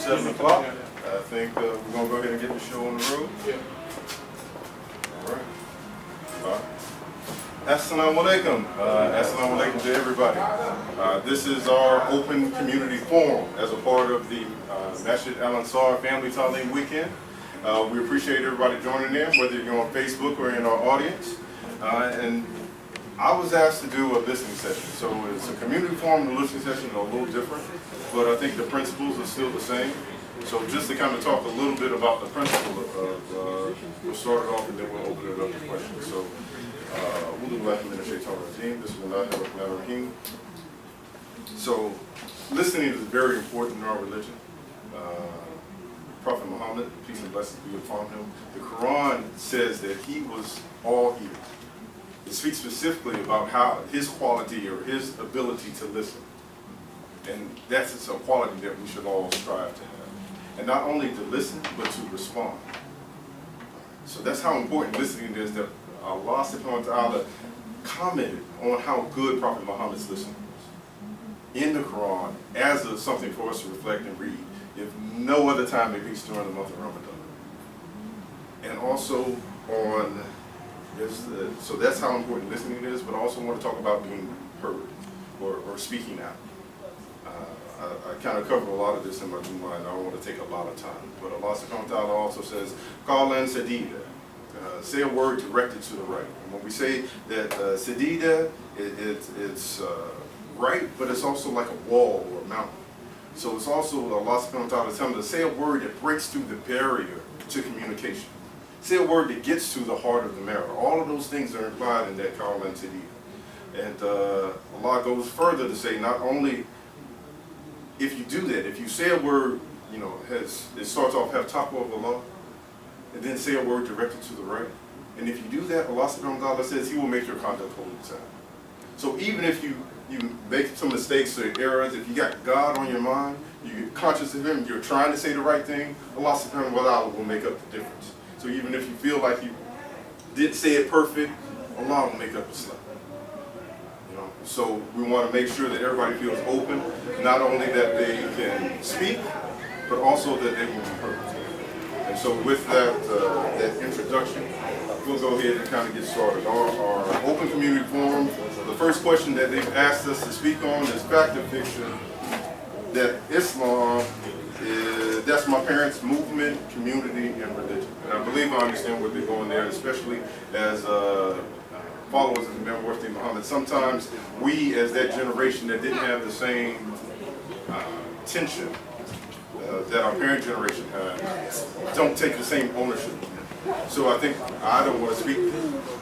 7 o'clock. I think we're going to go ahead and get the show on the road. All right. Assalamu alaikum. Assalamu alaikum to everybody. This is our open community forum as a part of the Masjid Al-Ansar Family Talim Weekend. We appreciate everybody joining in, whether you're on Facebook or in our audience. And I was asked to do a listening session. So it's a community forum, and the listening session are a little different, but I think the principles are still the same. So just to kind of talk a little bit about the principle of, we'll start it off and then we'll open it up to questions. So, so listening is very important in our religion. Prophet Muhammad, peace and blessings be upon him, the Quran says that he was all ears. It speaks specifically about how his quality or his ability to listen. And that's a quality that we should all strive to have. And not only to listen, but to respond. So that's how important listening is, that Allah subhanahu wa ta'ala commented on how good Prophet Muhammad's listening was in the Quran as something for us to reflect and read, if no other time, at least during the month of Ramadan. And also on, so that's how important listening is, but I also want to talk about being heard or speaking out. I kind of covered a lot of this in my Jumu'ah, and I don't want to take a lot of time. But Allah subhanahu wa ta'ala also says, Qawlan sadida, say a word directed to the right. And when we say that sadida, it's right, but it's also like a wall or a mountain. So it's also Allah subhanahu wa ta'ala telling us to say a word that breaks through the barrier to communication. Say a word that gets to the heart of the matter. All of those things are implied in that Qawlan sadida. And Allah goes further to say, not only if you do that, if you say a word, you know, it starts off, have taqwa of Allah, and then say a word directed to the right. And if you do that, Allah subhanahu wa ta'ala says He will make your conduct holy and sound. So even if you make some mistakes or errors, if you got God on your mind, you're conscious of Him, you're trying to say the right thing, Allah subhanahu wa ta'ala will make up the difference. So even if you feel like you didn't say it perfect, Allah will make up the slack. So we want to make sure that everybody feels open, not only that they can speak, but also that they will be heard. And so with that introduction, we'll go ahead and kind of get started. Our open community forum, the first question that they've asked us to speak on is fact or fiction, that Islam is, that's my parents' movement, community, and religion. And I believe I understand where they're going there, especially as followers of the Imam Muhammad. Sometimes we, as that generation that didn't have the same tension that our parent generation had, don't take the same ownership. So I think I don't want to speak,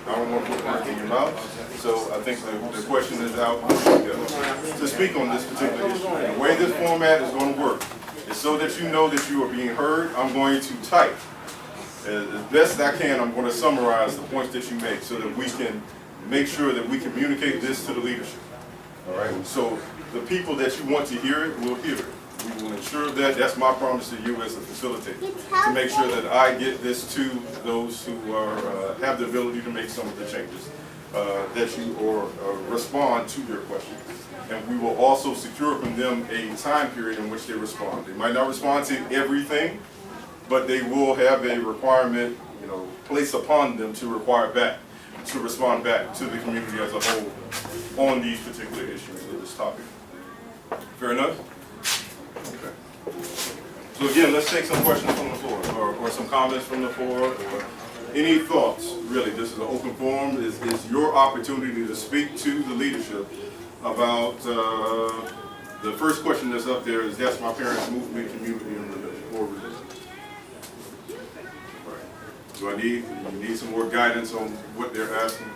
I don't want to put words in your mouth. So I think the question is out to speak on this particular issue. And the way this format is going to work is so that you know that you are being heard. I'm going to type. As best I can, I'm going to summarize the points that you make so that we can make sure that we communicate this to the leadership. All right? So the people that you want to hear it will hear it. We will ensure that. That's my promise to you as a facilitator, to make sure that I get this to those who are, have the ability to make some of the changes that you or respond to your questions. And we will also secure from them a time period in which they respond. They might not respond to everything, but they will have a requirement, you know, placed upon them to respond back to the community as a whole on these particular issues of this topic. Fair enough? Okay. So again, let's take some questions from the floor, or some comments from the floor, or any thoughts. Really, this is an open forum. It's your opportunity to speak to the leadership about the first question that's up there is, that's my parents' movement, community, and religion, or religion. So you need some more guidance on what they're asking?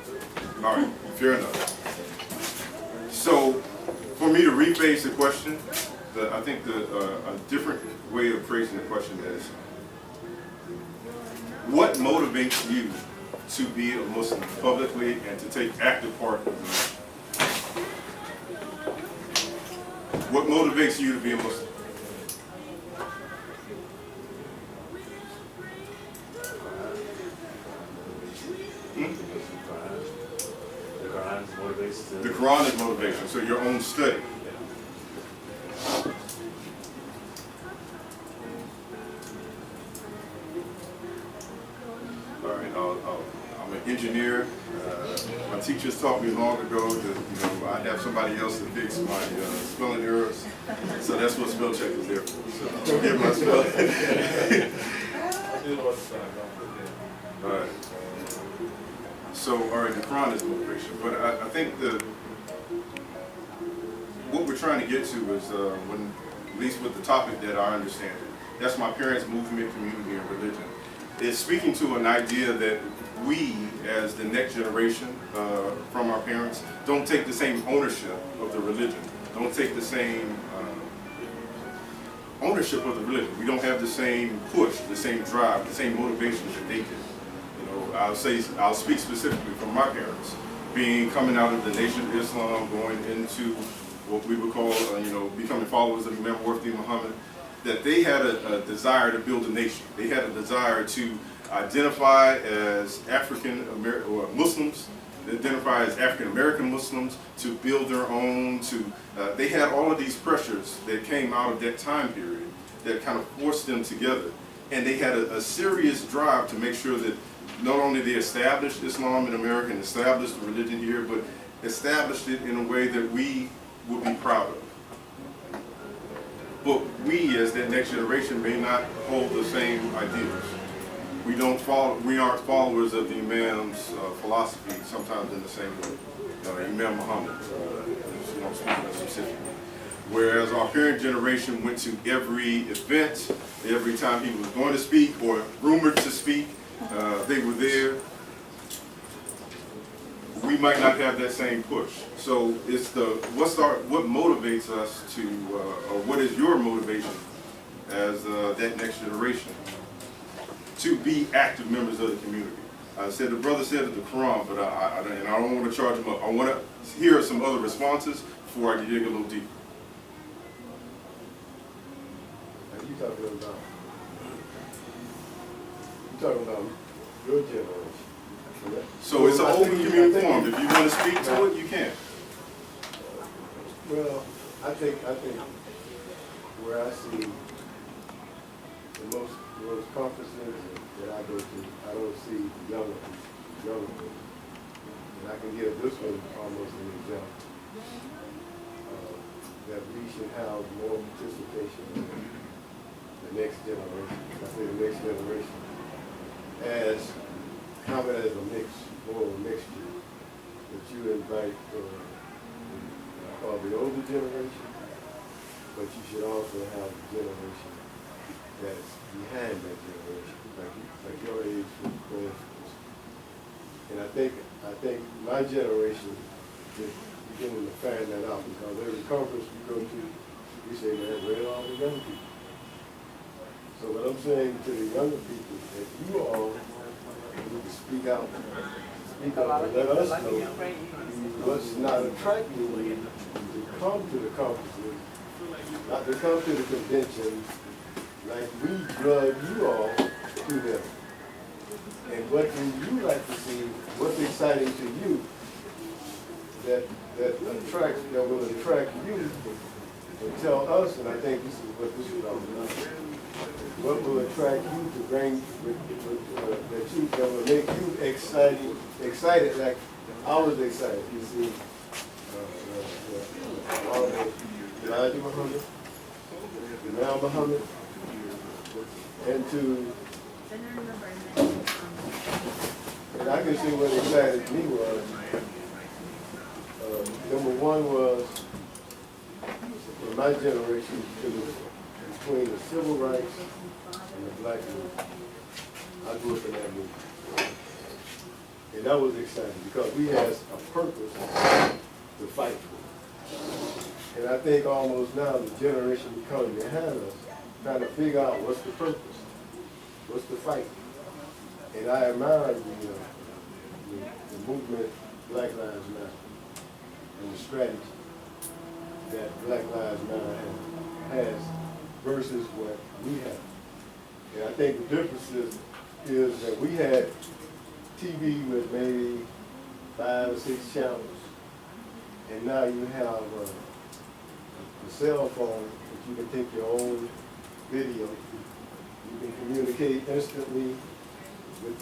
All right, fair enough. So for me to rephrase the question, I think a different way of phrasing the question is, what motivates you to be a Muslim publicly and to take active part in life? What motivates you to be a Muslim? The Quran is motivation, so your own study. engineer. My teachers taught me long ago that I have somebody else to fix my spelling errors. So that's what spell check is there for. So forgive my spelling. All right. So, all right, the Quran is motivation, but I think what we're trying to get to is when, at least with the topic that I understand it, that's my parents' movement, community, and religion. It's speaking to an idea that we, as the next generation from our parents, don't take the same ownership of the religion, don't take the same ownership of the religion. We don't have the same push, the same drive, the same motivation that they did. I'll speak specifically from my parents, coming out of the Nation of Islam, going into what we would call, becoming followers of Imam Muhammad, that they had a desire to build a nation. They had a desire to identify as African American or Muslims, identify as African American Muslims, to build their own. They had all of these pressures that came out of that time period that kind of forced them together, and they had a serious drive to make sure that not only they established Islam in America and established the religion here, but established it in a way that we would be proud of. But we, as that next generation, may not hold the same ideas. We aren't followers of the Imam's philosophy sometimes in the same way. Imam Muhammad, I'm speaking of specifically. Whereas our parent generation went to every event, every time he was going to speak or rumored to speak, they were there. We might not have that same push. So it's what motivates us to, or what is your motivation as that next generation to be active members of the community? I said the brother said it, the Quran, but I don't want to charge him up. I want to hear some other responses before I dig a little deeper. You talking about your generation. So it's an open community forum. If you want to speak to it, you can. Well, I think where I see the most conferences that I go to, I don't see younger people. And I can give this one almost an example. That we should have more participation in the next generation. I say the next generation as have it as a mix, more of a mixture. That you invite the older generation, but you should also have a generation that's behind that generation, like your age, for instance. And I think my generation is beginning to find that out, because every conference we go to, we say, man, where are all the young people? So what I'm saying to the younger people, that you all need to speak out and let us know what's not attracting you to come to the conferences, not to come to the conventions, like we drug you all to them. And what do you like to see, what's exciting to you that will attract you, and tell us, and I think this is what this is all about. What will attract you to bring, that will make you excited like I was excited. You see, Elijah Muhammad, Imam Muhammad, and I can see what excited me was. Number one was, in my generation, it was between the civil rights and the black movement. I grew up in that movement. And that was exciting because we had a purpose to fight for. And I think almost now the generation coming behind us trying to figure out what's the purpose, what's the fight. And I admire the movement Black Lives Matter and the strategy that Black Lives Matter has versus what we have. And I think the difference is that we had TV with maybe 5 or 6 channels, and now you have a cell phone that you can take your own video. You can communicate instantly with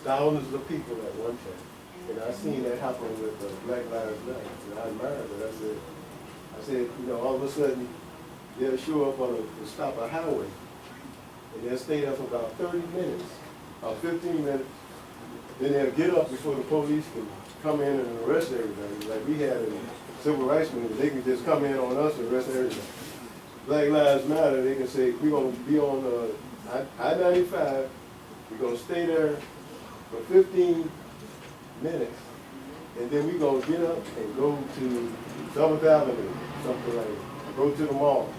thousands of people at one time. And I seen that happen with Black Lives Matter, and I admired it. I said, you know, all of a sudden, they'll show up on to stop a highway, and they'll stay there for about 30 minutes, or 15 minutes, then they'll get up before the police can come in and arrest everybody. Like we had in the civil rights movement, they can just come in on us and arrest everybody. Black Lives Matter, they can say, we're going to be on I-95, we're going to stay there for 15 minutes, and then we're going to get up and go to 7th Avenue, something like that, go to the mall.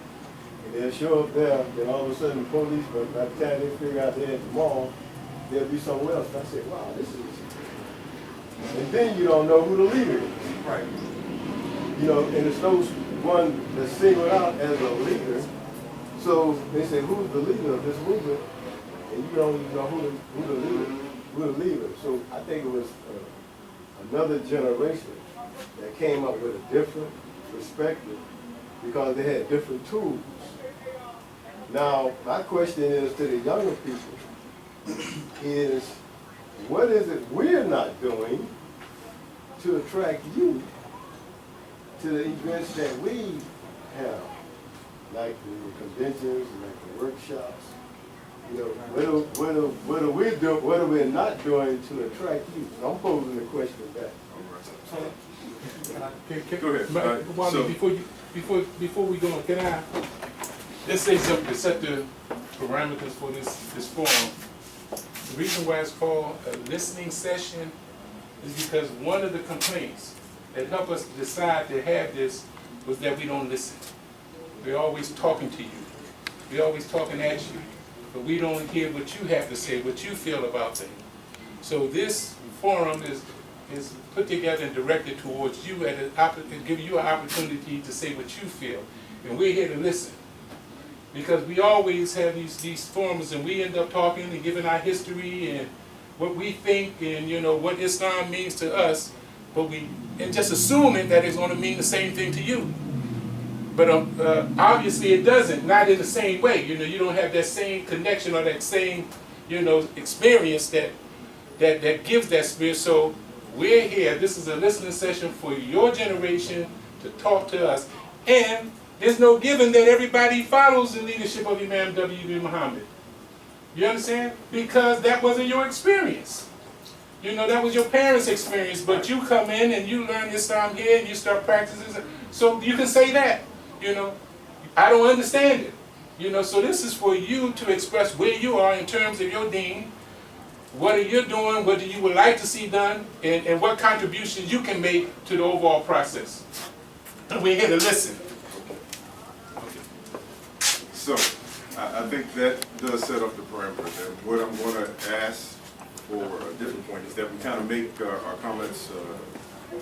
And they'll show up there, then all of a sudden the police, but by the time they figure out they're at the mall, they'll be somewhere else. I said, wow, this is... And then you don't know who the leader is. Right. You know, and it's those one that's singled out as a leader. So they say, who's the leader of this movement? And you don't even know who the leader. So I think it was another generation that came up with a different perspective because they had different tools. Now, my question is to the younger people is, what is it we're not doing to attract you to the events that we have, like the conventions, like the workshops? You know, what are we not doing to attract you? I'm posing the question back. Go ahead. Wally, before we go on, can I just say something to set the parameters for this forum? The reason why it's called a listening session is because one of the complaints that helped us decide to have this was that we don't listen. We're always talking to you. We're always talking at you. But we don't hear what you have to say, what you feel about things. So this forum is put together and directed towards you and give you an opportunity to say what you feel. And we're here to listen. Because we always have these forums and we end up talking and giving our history and what we think and, you know, what Islam means to us, and just assuming that it's going to mean the same thing to you. But obviously it doesn't, not in the same way. You know, you don't have that same connection or that same, you know, experience that gives that spirit. So we're here. This is a listening session for your generation to talk to us. And there's no given that everybody follows the leadership of Imam W.B. Muhammad. You understand? Because that wasn't your experience. You know, that was your parents' experience. But you come in and you learn Islam here and you start practicing. So you can say that. You know, I don't understand it. You know, so this is for you to express where you are in terms of your deen. What are you doing? What do you would like to see done? And what contributions you can make to the overall process. And we're here to listen. So, I think that does set up the parameters. And what I'm going to ask for a different point is that we kind of make our comments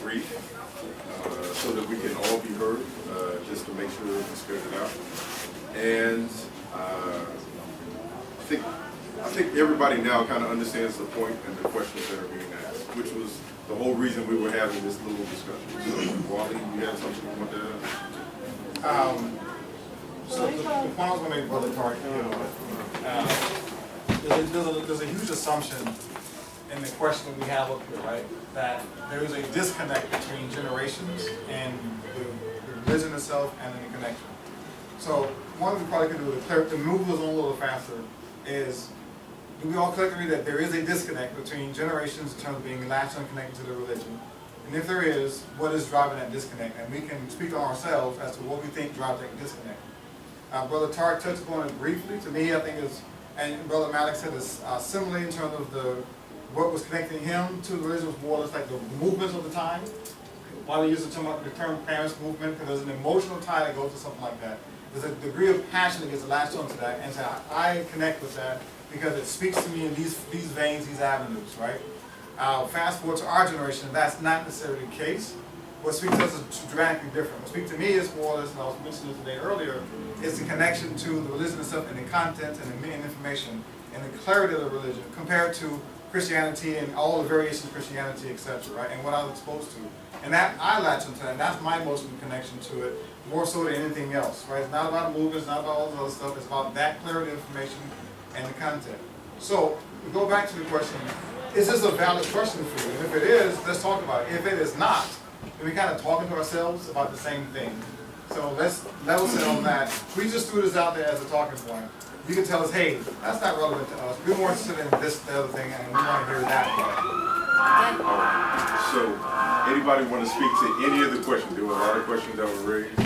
brief so that we can all be heard, just to make sure we spirit it out. And I think everybody now kind of understands the point and the questions that are being asked, which was the whole reason we were having this little discussion. So, Wali, you had something you wanted to add? So the point I was going to make, Brother Tark, there's a huge assumption in the question we have up here, right? That there is a disconnect between generations and the religion itself and the connection. So one thing we probably could do to move us on a little faster is, do we all collectively agree that there is a disconnect between generations in terms of being latched and connected to the religion? And if there is, what is driving that disconnect? And we can speak on ourselves as to what we think drives that disconnect. Brother Tark touched upon it briefly. To me, I think it's, and Brother Malik said this similarly in terms of what was connecting him to the religion was more or less like the movements of the time. While he used the term parents movement, because there's an emotional tie that goes to something like that. There's a degree of passion that gets latched onto that, and so I connect with that because it speaks to me in these veins, these avenues, right? Fast forward to our generation, that's not necessarily the case. What speaks to us is dramatically different. What speaks to me is more or less, and I was mentioning this today earlier, is the connection to the religion itself and the content and the information and the clarity of the religion compared to Christianity and all the variations of Christianity, etc., right? And what I was exposed to. And that I latch into that, and that's my emotional connection to it, more so than anything else, right? It's not about movements, it's not about all this other stuff, it's about that clarity of information and the content. So, we go back to the question, is this a valid question for you? And if it is, let's talk about it. If it is not, then we kind of talking to ourselves about the same thing. So let's level set on that. We just threw this out there as a talking point. You can tell us, hey, that's not relevant to us. We're more interested in this, the other thing, and we want to hear that part. So, anybody want to speak to any of the questions? There were a lot of questions that were raised.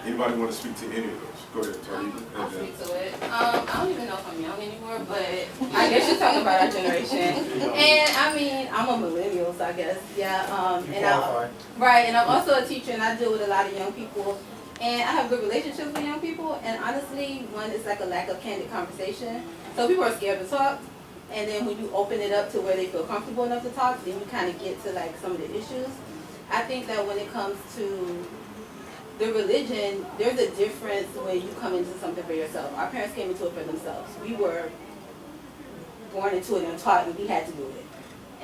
Anybody want to speak to any of those? Go ahead, Tony. I'll speak to it. I don't even know if I'm young anymore, but I guess you're talking about our generation. And I mean, I'm a millennial, so I guess, yeah. You qualify. Right, and I'm also a teacher, and I deal with a lot of young people. And I have good relationships with young people, and honestly, one is like a lack of candid conversation. So people are scared to talk, and then when you open it up to where they feel comfortable enough to talk, then you kind of get to like some of the issues. I think that when it comes to the religion, there's a difference when you come into something for yourself. Our parents came into it for themselves. We were born into it and taught, and we had to do it.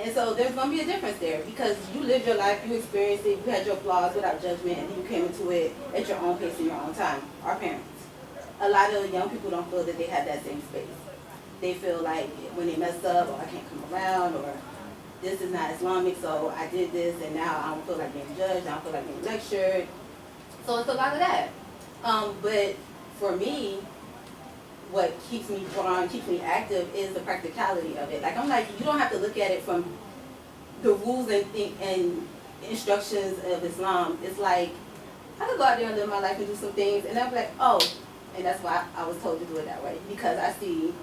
And so there's going to be a difference there because you lived your life, you experienced it, you had your flaws without judgment, and then you came into it at your own pace in your own time. Our parents. A lot of young people don't feel that they have that same space. They feel like when they mess up, or I can't come around, or this is not Islamic, so I did this, and now I don't feel like being judged, I don't feel like being lectured. So it's a lot of that. But for me, what keeps me drawn, keeps me active is the practicality of it. Like I'm like, you don't have to look at it from the rules and instructions of Islam. It's like, I could go out there and live my life and do some things, and I'm like, oh, and that's why I was told to do it that way, because I see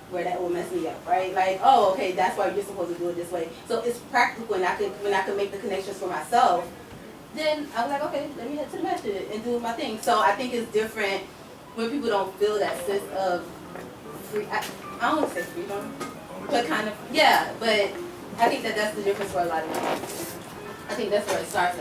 where that will mess me up, right? Like, oh, okay, that's why you're supposed to do it this way. So it's practical, and when I can make the connections for myself, then I was like, okay, let me head to the masjid and do my thing. So I think it's different when people don't feel that sense of free. I don't want to say freedom, but kind of, yeah. But I think that that's the difference for a lot of people. I think that's where it starts.